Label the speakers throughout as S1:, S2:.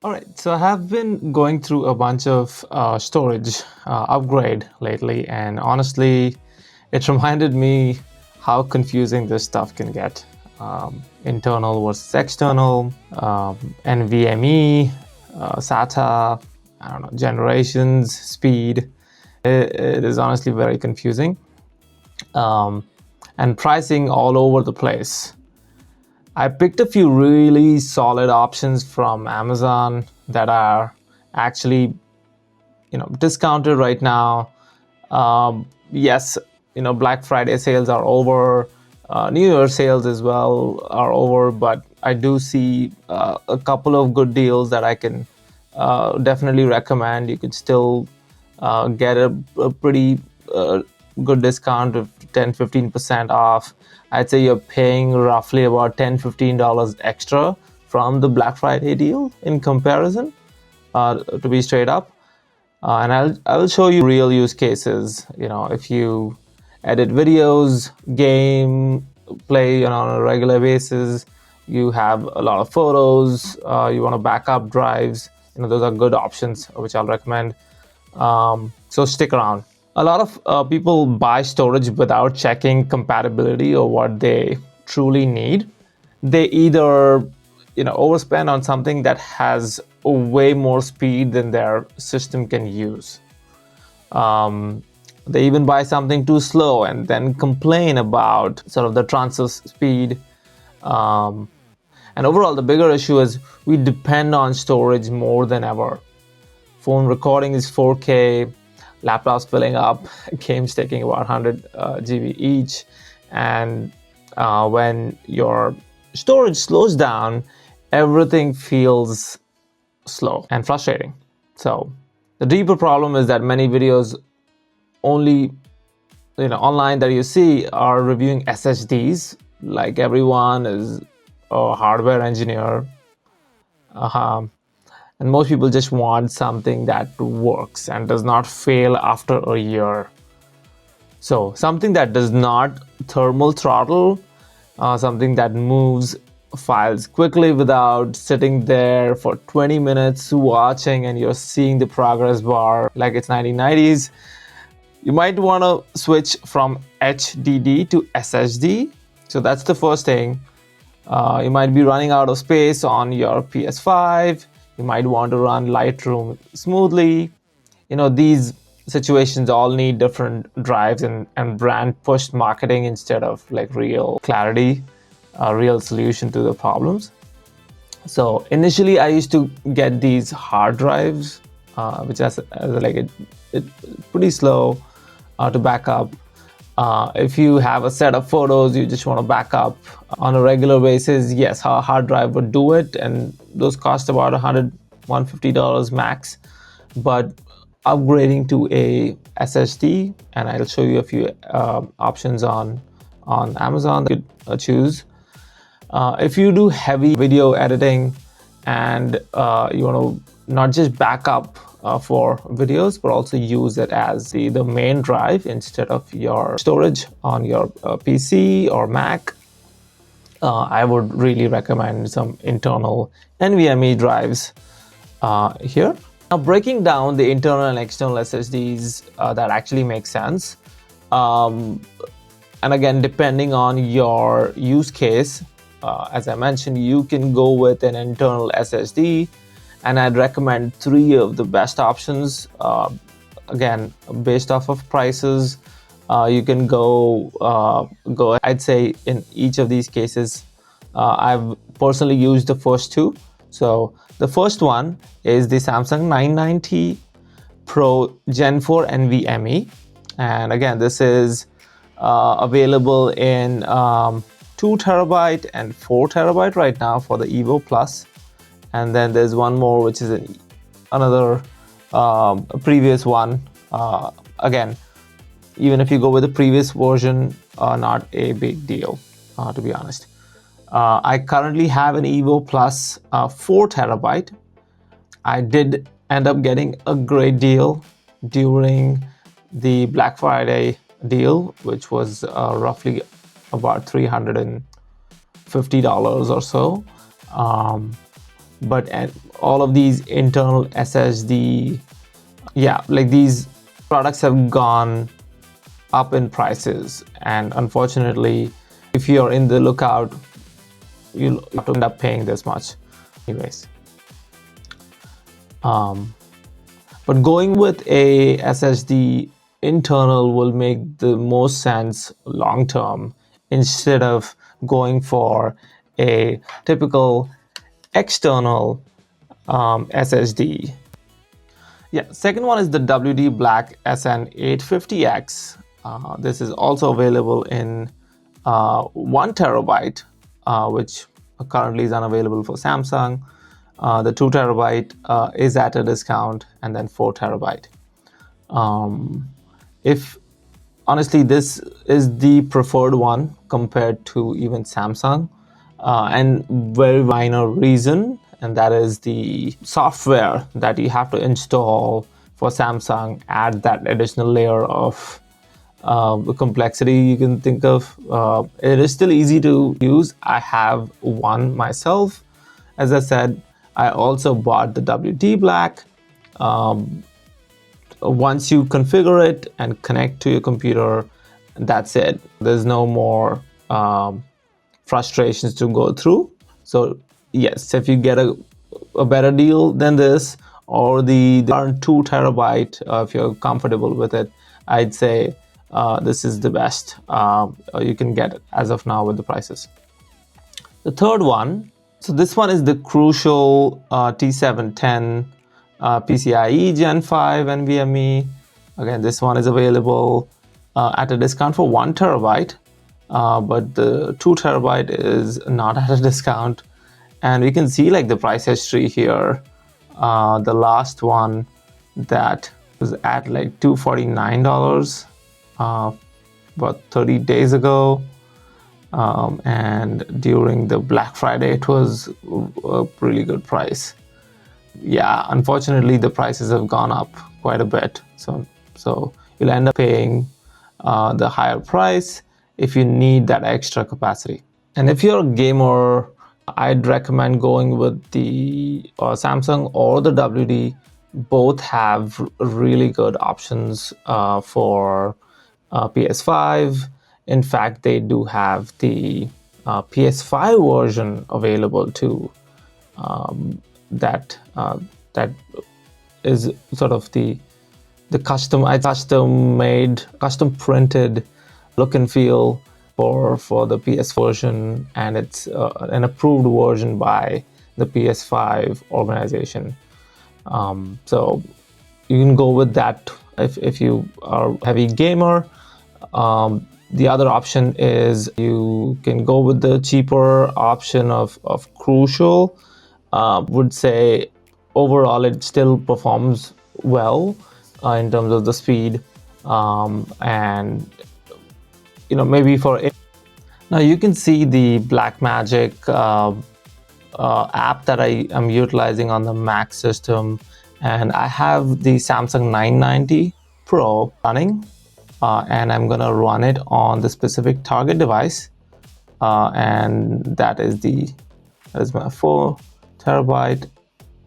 S1: All right, so I have been going through a bunch of storage upgrade lately, and honestly, it reminded me how confusing this stuff can get. Internal versus external, NVMe, SATA, I don't know, generations, speed. It is honestly very confusing, um, and pricing all over the place. I picked a few really solid options from Amazon that are actually, discounted right now. Yes, Black Friday sales are over, New Year sales as well are over, but I do see a couple of good deals that I can definitely recommend. You could still get a pretty good discount of 10-15% off. I'd say you're paying roughly about $10-15 extra from the Black Friday deal in comparison, to be straight up. And I will show you real use cases. If you edit videos, game, play on a regular basis, you have a lot of photos, you want to back up drives, those are good options which I'll recommend. So stick around. A lot of people buy storage without checking compatibility or what they truly need. They either overspend on something that has way more speed than their system can use. um, they even buy something too slow and then complain about sort of the transfer speed. um, and overall, the bigger issue is we depend on storage more than ever. Phone recording is 4K, laptops filling up, games taking about 100 GB each, and when your storage slows down, everything feels slow and frustrating. So the deeper problem is that many videos only online that you see are reviewing SSDs, like everyone is a hardware engineer. uh, and most people just want something that works and does not fail after a year. So something that does not thermal throttle, something that moves files quickly without sitting there for 20 minutes watching and you're seeing the progress bar like it's 1990s. You might want to switch from HDD to SSD. So that's the first thing. You might be running out of space on your PS5. You might want to run Lightroom smoothly. These situations all need different drives and brand pushed marketing instead of like real clarity, a real solution to the problems. So initially I used to get these hard drives, which has like it pretty slow to back up. If you have a set of photos you just want to back up on a regular basis, yes, a hard drive would do it, and those cost about $150 max. But upgrading to a SSD, and I'll show you a few options on Amazon that you could choose. If you do heavy video editing and you want to not just back up for videos, but also use it as the main drive instead of your storage on your PC or Mac, I would really recommend some internal NVMe drives here. Now, breaking down the internal and external SSDs, that actually makes sense. And again, depending on your use case, as I mentioned, you can go with an internal SSD, and I'd recommend 3 of the best options. Again, based off of prices, you can go. I'd say in each of these cases, I've personally used the first 2. So the first one is the Samsung 990 Pro Gen 4 NVMe, and again, this is available in 2 terabyte and 4 terabyte right now for the Evo Plus. And then there's one more, which is another previous one. Again, even if you go with the previous version, not a big deal, to be honest. I currently have an Evo Plus 4 terabyte. I did end up getting a great deal during the Black Friday deal, which was roughly about $350 or so. but all of these internal SSD, yeah, like these products have gone up in prices, and unfortunately, if you're in the lookout, you'll have to end up paying this much anyways. But going with a SSD internal will make the most sense long term, instead of going for a typical external SSD. Yeah, second one is the WD Black SN850X. This is also available in 1 terabyte, which currently is unavailable for Samsung. The 2 terabyte is at a discount, and then 4 terabyte. If honestly, this is the preferred one compared to even Samsung, and very minor reason, and that is the software that you have to install for Samsung adds that additional layer of complexity you can think of. It is still easy to use. I have one myself. As I said, I also bought the WD Black. Once you configure it and connect to your computer, that's it. There's no more frustrations to go through. So yes, if you get a better deal than this, or the current 2 terabyte, if you're comfortable with it, I'd say this is the best you can get as of now with the prices. The third one, so this one is the Crucial T710 PCIe Gen 5 NVMe. Again, this one is available at a discount for 1 terabyte, but the 2 terabyte is not at a discount. And we can see like the price history here. The last one that was at like $249 about 30 days ago. And during the Black Friday, it was a really good price. Yeah, unfortunately, the prices have gone up quite a bit. So you'll end up paying the higher price if you need that extra capacity. And if you're a gamer, I'd recommend going with the Samsung or the WD. Both have really good options for PS5. In fact, they do have the PS5 version available too. That is sort of the custom made, custom printed look and feel for the PS version, and it's an approved version by the PS5 organization. So you can go with that if you are a heavy gamer. The other option is you can go with the cheaper option of Crucial. Would say overall it still performs well in terms of the speed, and maybe for it. Now you can see the Blackmagic app that I am utilizing on the Mac system, and I have the Samsung 990 Pro running, and I'm gonna run it on the specific target device, and that is my 4 terabyte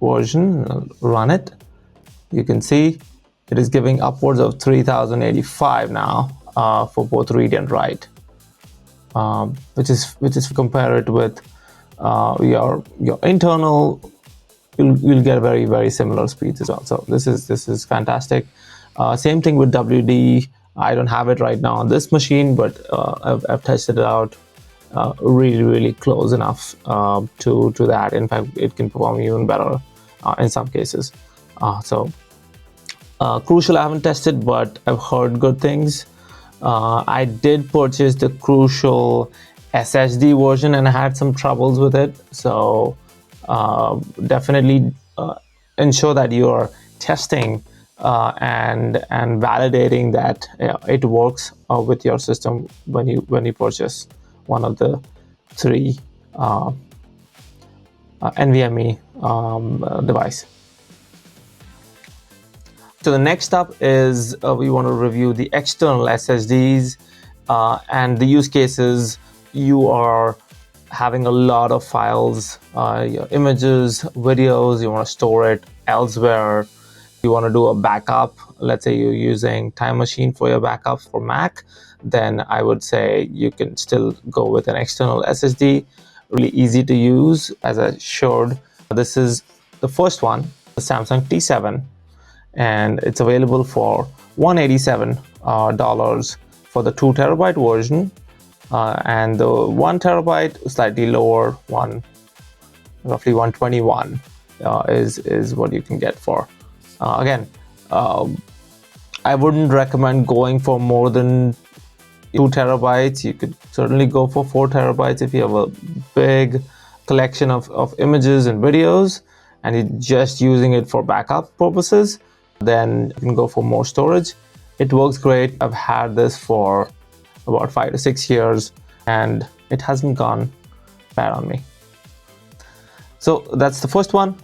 S1: version. I'll run it. You can see it is giving upwards of 3085 now for both read and write, which is compare it with your internal, you'll get very, very similar speeds as well. So this is fantastic. Same thing with WD. I don't have it right now on this machine, but I've tested it out. Really, really close enough to that. In fact, it can perform even better in some cases. Crucial I haven't tested, but I've heard good things. I did purchase the Crucial SSD version, and I had some troubles with it. So definitely ensure that you are testing and validating that it works with your system when you purchase one of the 3 NVMe device. So the next up is we want to review the external SSDs and the use cases you are having a lot of files, your images, videos, you want to store it elsewhere, you want to do a backup, let's say you're using Time Machine for your backup for Mac, then I would say you can still go with an external SSD. Really easy to use, as I showed. This is the first one, the Samsung T7, and it's available for $187 for the 2 terabyte version, and the 1 terabyte slightly lower one, roughly 121, is what you can get for. Again, I wouldn't recommend going for more than 2 terabytes. You could certainly go for 4 terabytes if you have a big collection of images and videos and you're just using it for backup purposes. Then you can go for more storage. It works great. I've had this for about 5 to 6 years and it hasn't gone bad on me. So that's the first one.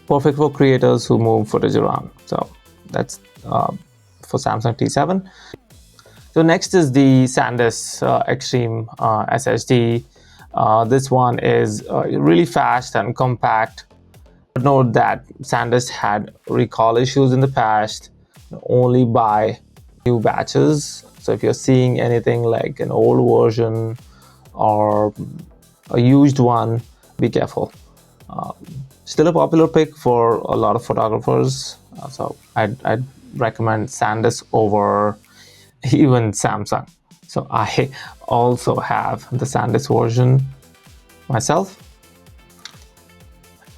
S1: Perfect for creators who move footage around. So that's for Samsung T7. So next is the SanDisk Extreme SSD. This one is really fast and compact. But note that SanDisk had recall issues in the past. Only buy new batches. So if you're seeing anything like an old version or a used one, be careful. Still a popular pick for a lot of photographers. So I'd recommend SanDisk over even Samsung. So I also have the SanDisk version myself.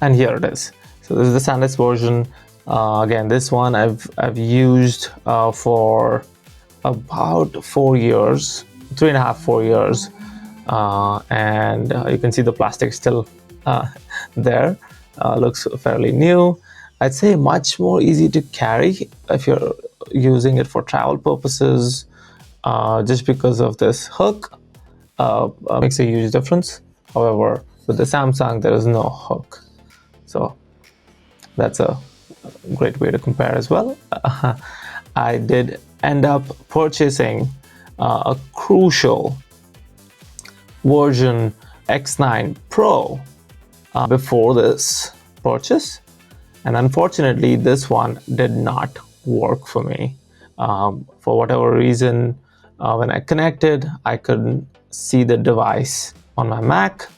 S1: And here it is. So this is the SanDisk version. Again, this one I've used for about 4 years, 3.5, 4 years. And you can see the plastic still there. Looks fairly new. I'd say much more easy to carry if you're using it for travel purposes, just because of this hook. Makes a huge difference. However, with the Samsung, there is no hook. So that's a great way to compare as well. I did end up purchasing a crucial version X9 Pro before this purchase, and unfortunately this one did not work for me. For whatever reason, when I connected, I couldn't see the device on my Mac.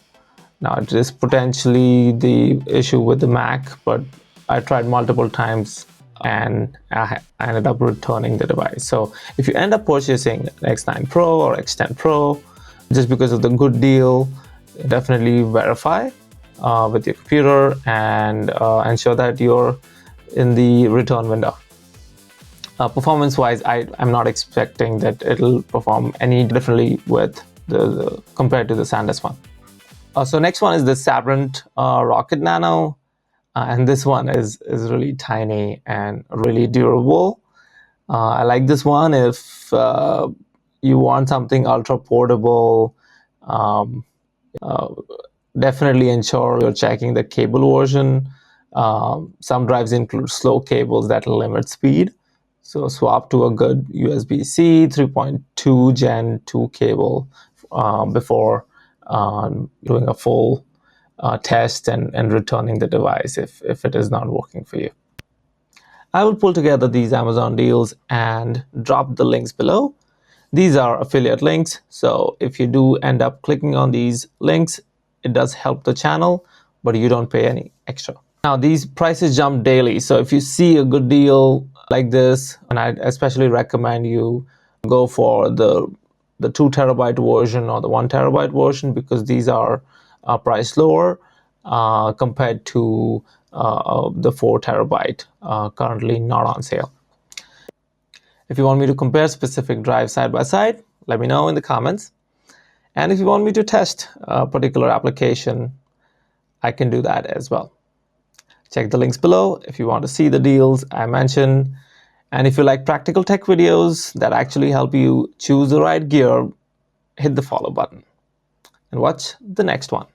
S1: Now it is potentially the issue with the Mac, but I tried multiple times and I ended up returning the device. So if you end up purchasing X9 Pro or X10 Pro just because of the good deal, definitely verify with your computer and ensure that you're in the return window. Performance wise, I'm not expecting that it'll perform any differently with compared to the SanDisk one. So next one is the Sabrent Rocket Nano, and this one is really tiny and really durable. I like this one if you want something ultra portable. Definitely ensure you're checking the cable version. Some drives include slow cables that limit speed. So swap to a good USB-C 3.2 Gen 2 cable before doing a full test and returning the device if it is not working for you. I will pull together these Amazon deals and drop the links below. These are affiliate links, so if you do end up clicking on these links, it does help the channel, but you don't pay any extra. Now these prices jump daily, so if you see a good deal like this, and I especially recommend you go for the 2 terabyte version or the 1 terabyte version, because these are priced lower compared to the 4 terabyte currently not on sale. If you want me to compare specific drives side by side, let me know in the comments. And if you want me to test a particular application, I can do that as well. Check the links below if you want to see the deals I mentioned. And if you like practical tech videos that actually help you choose the right gear, hit the follow button and watch the next one.